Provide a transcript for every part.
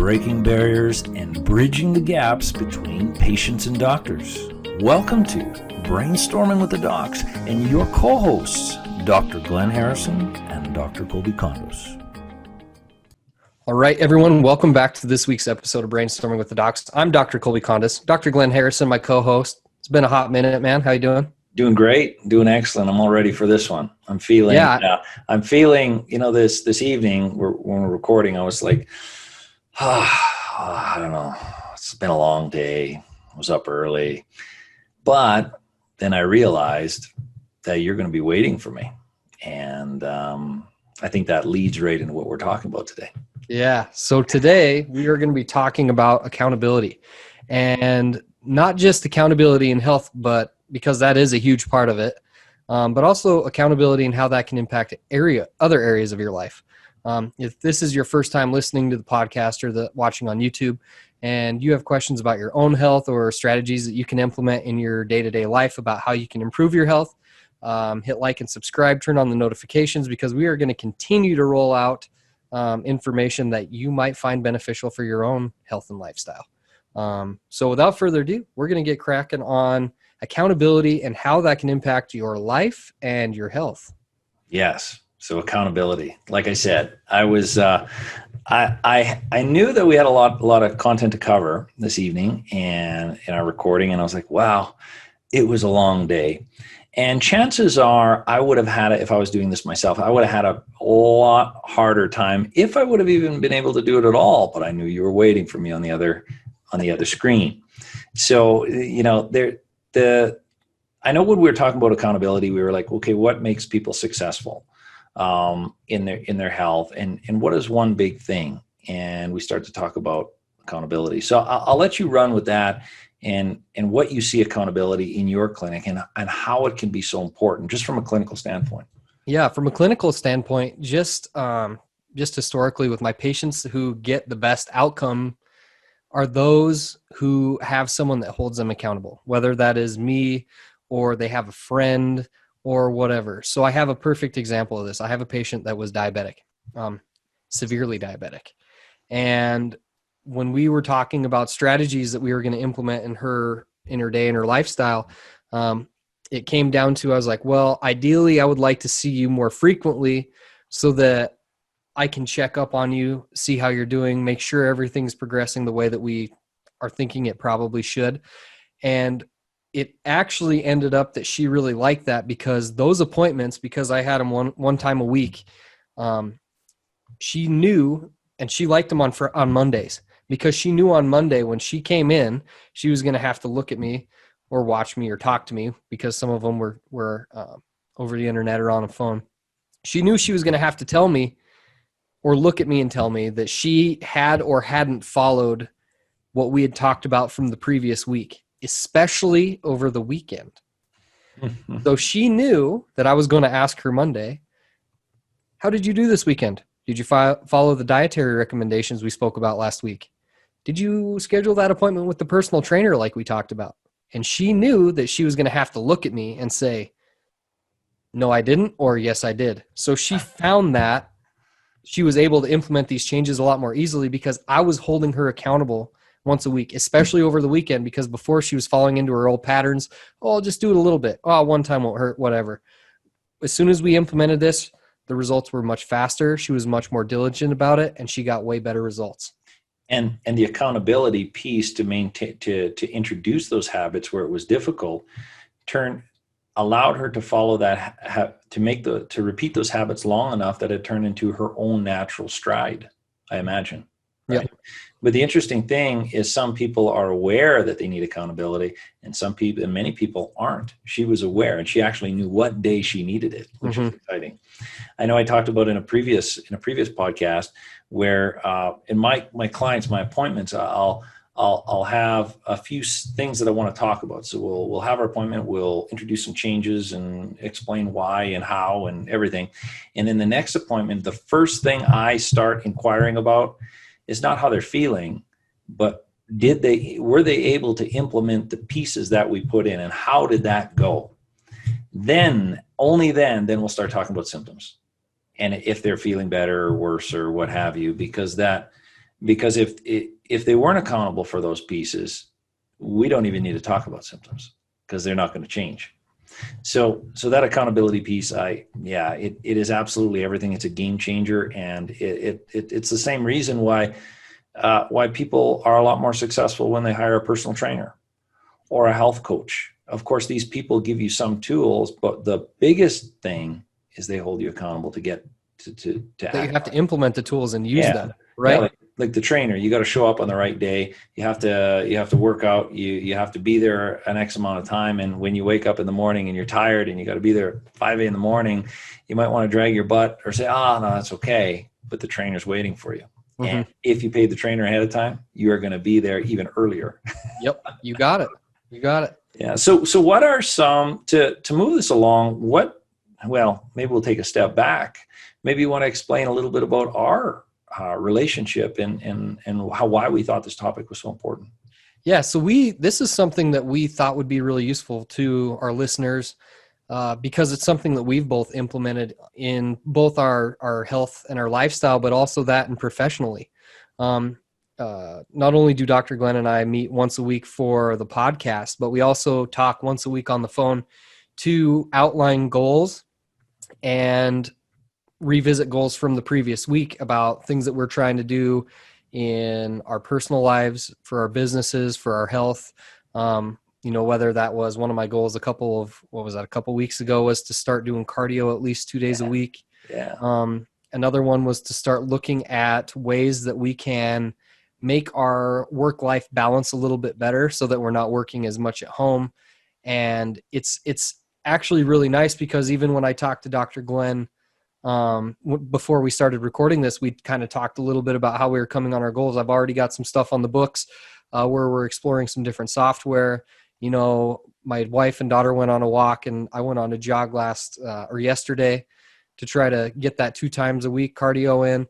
breaking barriers and bridging the gaps between patients and doctors. Welcome to Brainstorming with the Docs and your co-hosts, Dr. Glenn Harrison and Dr. Kolby Condos. All right, everyone, welcome back to this week's episode of Brainstorming with the Docs. I'm Dr. Kolby Condos, Dr. Glenn Harrison, my co-host. It's been a hot minute, man. How you doing? Doing great, doing excellent. I'm all ready for this one. I'm feeling, this evening when we're recording, I was like, I don't know. It's been a long day. I was up early, but then I realized that you're going to be waiting for me. And I think that leads right into what we're talking about today. Yeah. So today we are going to be talking about accountability, and not just accountability in health, but because that is a huge part of it, but also accountability and how that can impact other areas of your life. If this is your first time listening to the podcast or watching on YouTube, and you have questions about your own health or strategies that you can implement in your day-to-day life about how you can improve your health, hit like and subscribe, turn on the notifications, because we are going to continue to roll out information that you might find beneficial for your own health and lifestyle. So without further ado, we're going to get cracking on accountability and how that can impact your life and your health. Yes. So accountability. Like I said, I was I knew that we had a lot of content to cover this evening and in our recording, and I was like, wow, it was a long day. And chances are I would have had it if I was doing this myself. I would have had a lot harder time if I would have even been able to do it at all. But I knew you were waiting for me on the other screen. So, I know when we were talking about accountability, we were like, okay, what makes people successful in their health, and what is one big thing? And we start to talk about accountability. So I'll let you run with that and what you see accountability in your clinic and how it can be so important, just from a clinical standpoint. Yeah, from a clinical standpoint, just historically with my patients who get the best outcome are those who have someone that holds them accountable, whether that is me or they have a friend or whatever. So I have a perfect example of this. I have a patient that was diabetic, severely diabetic. And when we were talking about strategies that we were going to implement in her day and her lifestyle, it came down to, I was like, well, ideally I would like to see you more frequently so that I can check up on you, see how you're doing, make sure everything's progressing the way that we are thinking it probably should. And it actually ended up that she really liked that, because those appointments, because I had them one time a week, she knew, and she liked them on Mondays, because she knew on Monday when she came in, she was going to have to look at me or watch me or talk to me, because some of them were over the internet or on a phone. She knew she was going to have to tell me or look at me and tell me that she had or hadn't followed what we had talked about from the previous week, especially over the weekend. So she knew that I was going to ask her Monday, how did you do this weekend? Did you follow the dietary recommendations we spoke about last week? Did you schedule that appointment with the personal trainer like we talked about? And she knew that she was going to have to look at me and say, no, I didn't, or yes, I did. So she found that she was able to implement these changes a lot more easily because I was holding her accountable once a week, especially over the weekend, because before she was falling into her old patterns. Oh, I'll just do it a little bit. Oh, one time won't hurt, whatever. As soon as we implemented this, the results were much faster. She was much more diligent about it, and she got way better results. And the accountability piece to maintain, to introduce those habits where it was difficult, allowed her to follow that, to repeat those habits long enough that it turned into her own natural stride, I imagine. Right? Yep. But the interesting thing is some people are aware that they need accountability, and many people aren't. She was aware, and she actually knew what day she needed it, which is exciting. I know I talked about in a previous podcast where in my clients, my appointments, I'll have a few things that I want to talk about. So we'll have our appointment, we'll introduce some changes and explain why and how and everything. And in the next appointment, the first thing I start inquiring about is not how they're feeling, but were they able to implement the pieces that we put in, and how did that go? Then, only then we'll start talking about symptoms. And if they're feeling better or worse or what have you, because that because if they weren't accountable for those pieces, we don't even need to talk about symptoms because they're not going to change. So that accountability piece, it is absolutely everything. It's a game changer, and it's the same reason why people are a lot more successful when they hire a personal trainer or a health coach. Of course, these people give you some tools, but the biggest thing is they hold you accountable to get to that act. you have to implement the tools and use them, right? Yeah, like the trainer, you got to show up on the right day. You have to work out. You have to be there an X amount of time. And when you wake up in the morning and you're tired and you got to be there at 5 a.m. in the morning, you might want to drag your butt or say, no, that's okay. But the trainer's waiting for you. Mm-hmm. And if you paid the trainer ahead of time, you are going to be there even earlier. Yep. You got it. Yeah. So what are some, to move this along, maybe we'll take a step back. Maybe you want to explain a little bit about our relationship and why we thought this topic was so important. Yeah. So this is something that we thought would be really useful to our listeners because it's something that we've both implemented in both our health and our lifestyle, but also that and professionally. Not only do Dr. Glenn and I meet once a week for the podcast, but we also talk once a week on the phone to outline goals and revisit goals from the previous week about things that we're trying to do in our personal lives, for our businesses, for our health. Whether that was one of my goals a couple weeks ago was to start doing cardio at least 2 days a week. Yeah. Another one was to start looking at ways that we can make our work-life balance a little bit better so that we're not working as much at home. And it's actually really nice because even when I talked to Dr. Glenn before we started recording this, we kind of talked a little bit about how we were coming on our goals. I've already got some stuff on the books where we're exploring some different software. My wife and daughter went on a walk and I went on a jog yesterday to try to get that 2 times a week cardio in.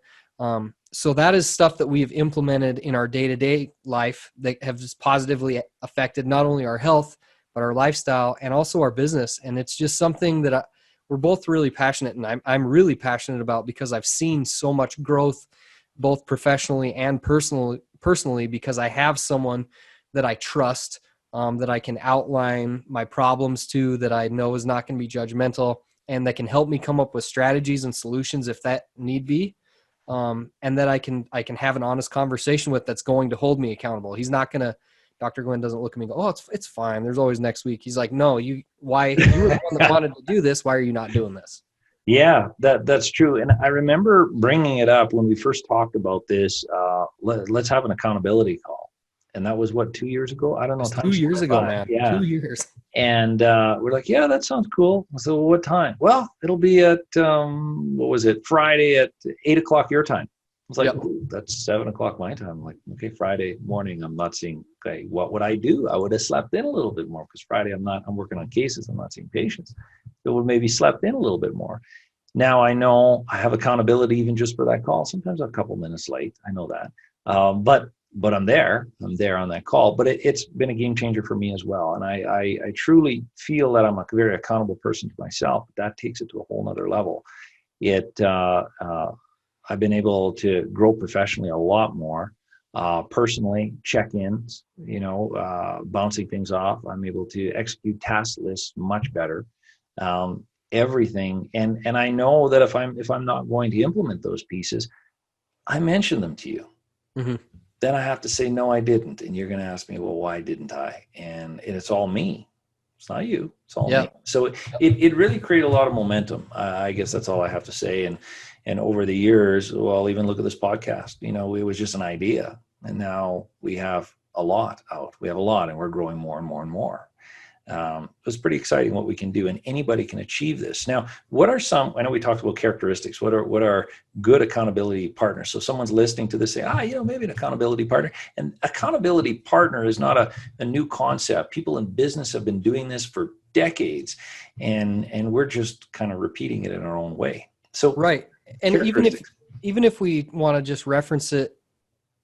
So that is stuff that we've implemented in our day-to-day life that have just positively affected not only our health, but our lifestyle and also our business. And it's just something that we're both really passionate, and I'm really passionate about because I've seen so much growth, both professionally and personally, because I have someone that I trust, that I can outline my problems to, that I know is not going to be judgmental, and that can help me come up with strategies and solutions if that need be. And that I can have an honest conversation with that's going to hold me accountable. He's not going to, Dr. Glenn doesn't look at me and go, oh, it's fine. There's always next week. He's like, no, you were the one that wanted to do this. Why are you not doing this? Yeah, that's true. And I remember bringing it up when we first talked about this, let's have an accountability call. And that was 2 years ago? I don't know. 2 years ago, man. Yeah. 2 years. And we're like, yeah, that sounds cool. So what time? Well, it'll be at, Friday at 8:00 your time. I was like, yep. That's 7:00 my time. I'm like, okay, Friday morning, I'm not seeing, okay, what would I do? I would have slept in a little bit more because Friday I'm working on cases. I'm not seeing patients. So would maybe slept in a little bit more. Now I know I have accountability even just for that call. Sometimes I'm a couple minutes late. I know that. But I'm there on that call, but it's been a game changer for me as well. And I truly feel that I'm a very accountable person to myself. That takes it to a whole nother level. I've been able to grow professionally a lot more, personally, check-ins, bouncing things off. I'm able to execute task lists much better, everything. And I know that if I'm not going to implement those pieces, I mention them to you. Mm-hmm. Then I have to say, no, I didn't. And you're going to ask me, well, why didn't I? And it's all me. It's not you. It's all me. So it really created a lot of momentum. I guess that's all I have to say. And over the years, well, even look at this podcast, it was just an idea. And now we have a lot out. We have a lot, and we're growing more and more and more. It's pretty exciting what we can do, and anybody can achieve this. Now, what are some, I know we talked about characteristics, what are good accountability partners? So someone's listening to this, say, maybe an accountability partner. And accountability partner is not a new concept. People in business have been doing this for decades, and we're just kind of repeating it in our own way. So right. And even if we want to just reference it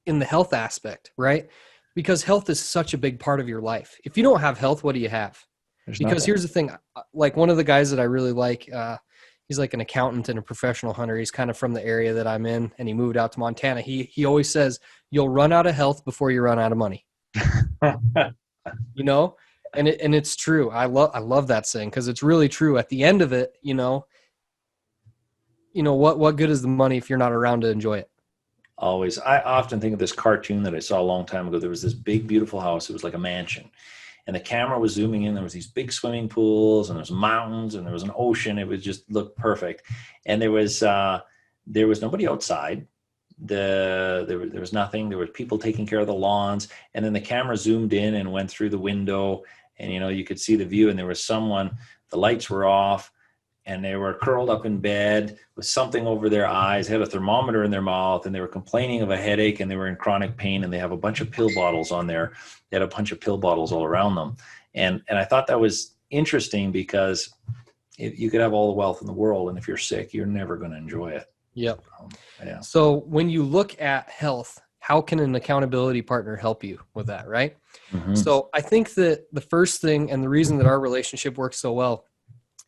in the health aspect, right? Because health is such a big part of your life. If you don't have health, what do you have? Because here's the thing, like one of the guys that I really like, he's like an accountant and a professional hunter. He's kind of from the area that I'm in, and he moved out to Montana. He always says, you'll run out of health before you run out of money. You know, and it's true. I love that saying, because it's really true. At the end of it, what good is the money if you're not around to enjoy it? Always. I often think of this cartoon that I saw a long time ago. There was this big, beautiful house. It was like a mansion. And the camera was zooming in. There was these big swimming pools, and there was mountains, and there was an ocean. It was just looked perfect. And there was nobody outside. There was nothing. There were people taking care of the lawns. And then the camera zoomed in and went through the window, and you could see the view. And there was someone. The lights were off, and they were curled up in bed with something over their eyes, had a thermometer in their mouth, and they were complaining of a headache, and they were in chronic pain, and they have a bunch of pill bottles on there. They had a bunch of pill bottles all around them. And I thought that was interesting, because you could have all the wealth in the world, and if you're sick, you're never going to enjoy it. Yep. Yeah. So when you look at health, how can an accountability partner help you with that, right? Mm-hmm. So I think that the first thing, and the reason that our relationship works so well,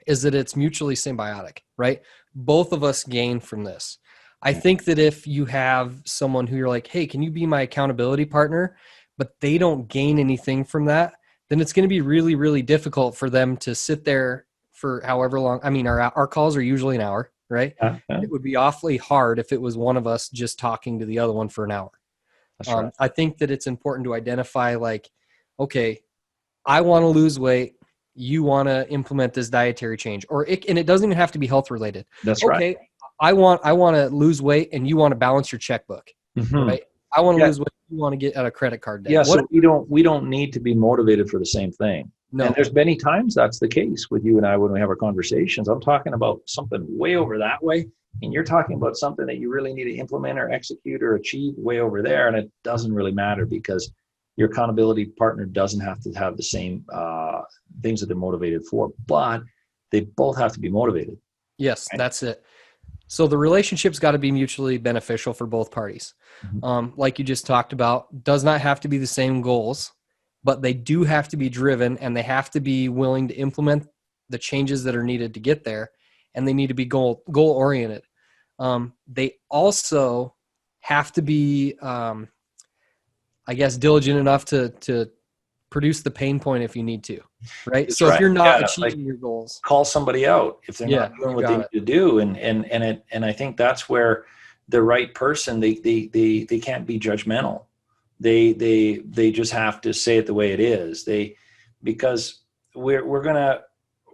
is that it's mutually symbiotic, right? Both of us gain from this. I think that if you have someone who you're like, hey, can you be my accountability partner, but they don't gain anything from that, then it's going to be really, really difficult for them to sit there for however long. I mean, our calls are usually an hour, right? It would be awfully hard if it was one of us just talking to the other one for an hour. That's right. I think that it's important to identify, like, okay, I want to lose weight. You want to implement this dietary change, and it doesn't even have to be health related. That's right. Okay, I want to lose weight, and you want to balance your checkbook, right? I want to lose weight. You want to get out of credit card debt. Yeah. So we don't need to be motivated for the same thing. No. And there's many times that's the case with you and I when we have our conversations. I'm talking about something way over that way, and you're talking about something that you really need to implement or execute or achieve way over there, and it doesn't really matter, because your accountability partner doesn't have to have the same things that they're motivated for, but they both have to be motivated. Yes, right? That's it. So the relationship's got to be mutually beneficial for both parties. Mm-hmm. Like you just talked about, does not have to be the same goals, but they do have to be driven, and they have to be willing to implement the changes that are needed to get there, and they need to be goal oriented. They also have to be, diligent enough to produce the pain point if you need to, right? That's so right. If you're not achieving your goals, call somebody out if they're not doing what they need to do. And I think that's where the right person, they can't be judgmental. They just have to say it the way it is. Because we're gonna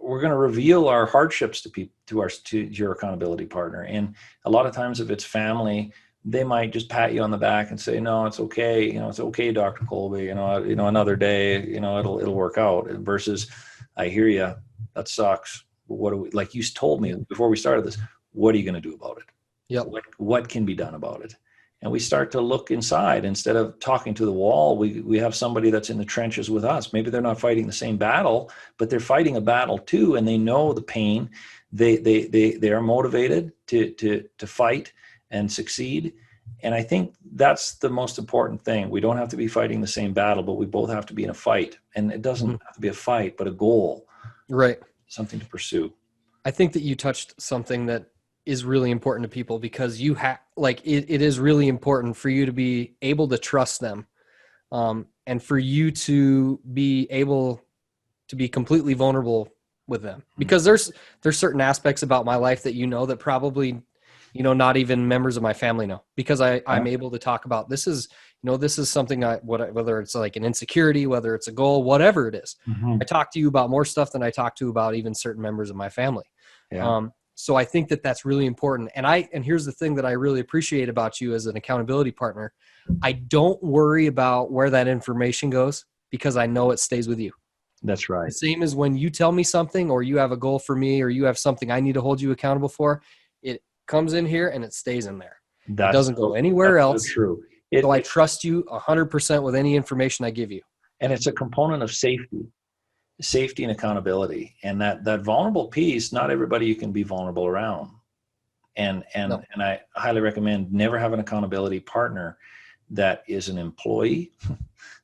reveal our hardships to your accountability partner. And a lot of times, if it's family, they might just pat you on the back and say, no, it's okay. It's okay, Dr. Kolby, another day, it'll work out, versus I hear you. That sucks. But like you told me before we started this, what are you going to do about it? Yep. What can be done about it? And we start to look inside instead of talking to the wall. We have somebody that's in the trenches with us. Maybe they're not fighting the same battle, but they're fighting a battle too. And they know the pain. They are motivated to fight and succeed. And I think that's the most important thing. We don't have to be fighting the same battle, but we both have to be in a fight. And it doesn't have to be a fight, but a goal. Right. Something to pursue. I think that you touched something that is really important to people, because you have, it is really important for you to be able to trust them. And for you to be able to be completely vulnerable with them, because there's certain aspects about my life that, that probably, not even members of my family know, because I'm able to talk about, this is something whether it's like an insecurity, whether it's a goal, whatever it is. Mm-hmm. I talk to you about more stuff than I talk to about even certain members of my family. Yeah. So I think that that's really important. And here's the thing that I really appreciate about you as an accountability partner. I don't worry about where that information goes, because I know it stays with you. That's right. The same as when you tell me something, or you have a goal for me, or you have something I need to hold you accountable for, it comes in here and it stays in there. It doesn't go anywhere else. So true. So I trust you 100% with any information I give you. And it's a component of safety and accountability. And that vulnerable piece, not everybody you can be vulnerable around. And I highly recommend never have an accountability partner that is an employee,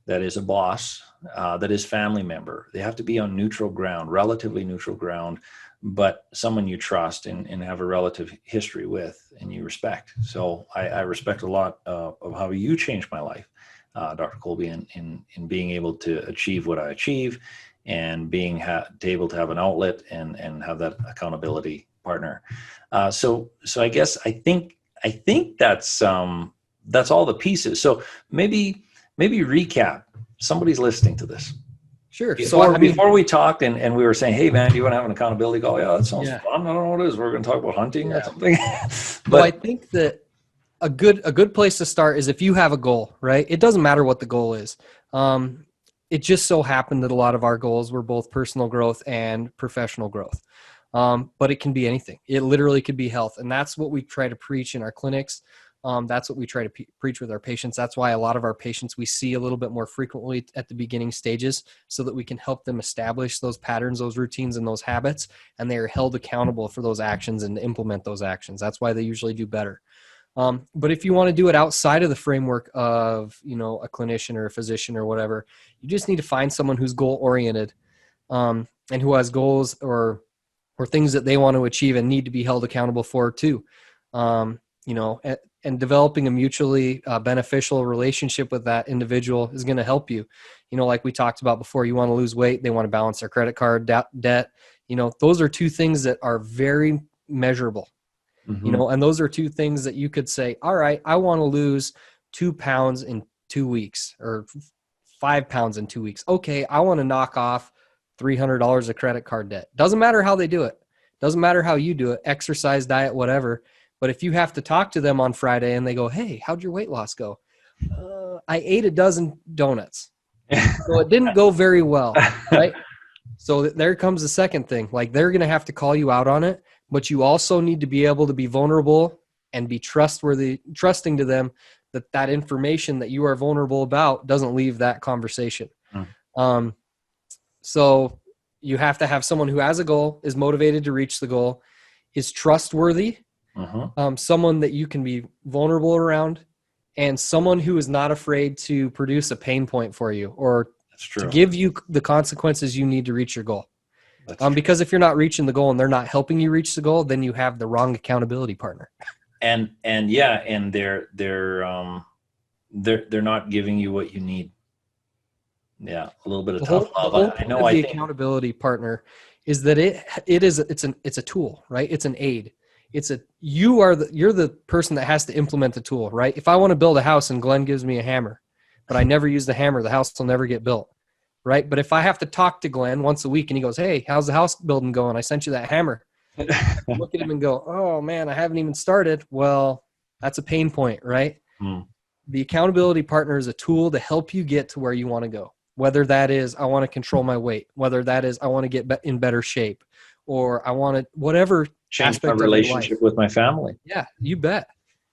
that is a boss, that is family member. They have to be on neutral ground, relatively neutral ground, but someone you trust and have a relative history with and you respect. So I respect a lot of how you changed my life, Dr. Kolby, in being able to achieve what I achieve, and being able to have an outlet and have that accountability partner. So I guess I think that's all the pieces. So maybe recap. Somebody's listening to this. Sure. Before we talked and we were saying, hey man, do you want to have an accountability call? Yeah, that sounds fun. I don't know what it is. We're going to talk about hunting or something. But I think that a good place to start is if you have a goal, right? It doesn't matter what the goal is. It just so happened that a lot of our goals were both personal growth and professional growth. But it can be anything. It literally could be health. And that's what we try to preach in our clinics. That's what we try to preach with our patients. That's why a lot of our patients we see a little bit more frequently at the beginning stages, so that we can help them establish those patterns, those routines, and those habits, and they are held accountable for those actions and implement those actions. That's why they usually do better. But if you want to do it outside of the framework of, a clinician or a physician or whatever, you just need to find someone who's goal oriented, and who has goals or things that they want to achieve and need to be held accountable for too. And developing a mutually beneficial relationship with that individual is going to help you. Like we talked about before, you want to lose weight, they want to balance their credit card debt. Those are two things that are very measurable. Mm-hmm. And those are two things that you could say, all right, I want to lose 2 pounds in 2 weeks or 5 pounds in 2 weeks. Okay, I want to knock off $300 of credit card debt. Doesn't matter how they do it. Doesn't matter how you do it, exercise, diet, whatever. But if you have to talk to them on Friday and they go, hey, how'd your weight loss go? I ate a dozen donuts. So it didn't go very well, right? So there comes the second thing. Like, they're going to have to call you out on it, but you also need to be able to be vulnerable and be trusting to them that information that you are vulnerable about doesn't leave that conversation. So you have to have someone who has a goal, is motivated to reach the goal, is trustworthy, someone that you can be vulnerable around, and someone who is not afraid to produce a pain point for you or to give you the consequences you need to reach your goal. Because if you're not reaching the goal and they're not helping you reach the goal, then you have the wrong accountability partner. And they're not giving you what you need. Yeah, a little bit of tough love. I know. The accountability partner is that it's a tool, right? It's an aid. You're the person that has to implement the tool, right? If I want to build a house and Glenn gives me a hammer, but I never use the hammer, the house will never get built, right? But if I have to talk to Glenn once a week and he goes, hey, how's the house building going? I sent you that hammer. Look at him and go, oh man, I haven't even started. Well, that's a pain point, right? The accountability partner is a tool to help you get to where you want to go. Whether that is, I want to control my weight, whether that is, I want to get in better shape, or I want to, whatever change my relationship with my family. Yeah, you bet.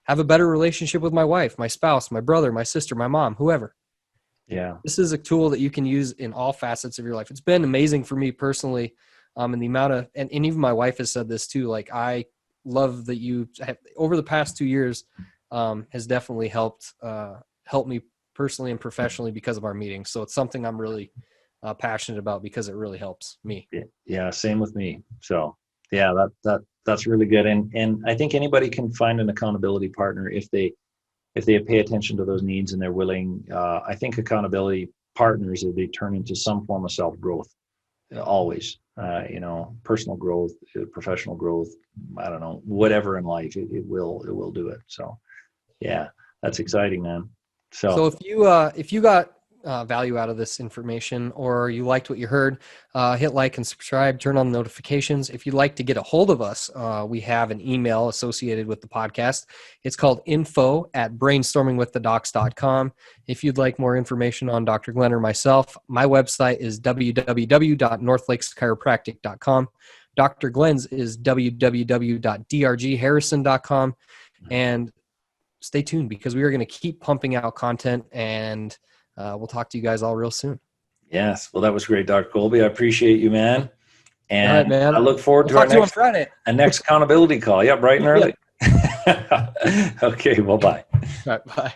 Have a better relationship with my wife, my spouse, my brother, my sister, my mom, whoever. Yeah. This is a tool that you can use in all facets of your life. It's been amazing for me personally. And the amount of, and even my wife has said this too, like, I love that you have, over the past 2 years, has definitely helped me personally and professionally because of our meetings. So it's something I'm really passionate about because it really helps me. Yeah. Same with me. So yeah, that's really good. And I think anybody can find an accountability partner if they pay attention to those needs and they're willing. I think accountability partners, if they turn into some form of self-growth, always, personal growth, professional growth, I don't know, whatever in life, it will do it. So yeah, that's exciting, man. So if you got value out of this information, or you liked what you heard, hit like and subscribe, turn on notifications. If you'd like to get a hold of us, we have an email associated with the podcast. It's called info@brainstormingwiththedocs.com. If you'd like more information on Dr. Glenn or myself, my website is www.northlakeschiropractic.com. Dr. Glenn's is www.drgharrison.com. And stay tuned, because we are going to keep pumping out content, and we'll talk to you guys all real soon. Yes. Well, that was great, Dr. Kolby. I appreciate you, man. And all right, man. I look forward to our next accountability call. Yeah, bright and early. Okay. Well, bye. All right, bye.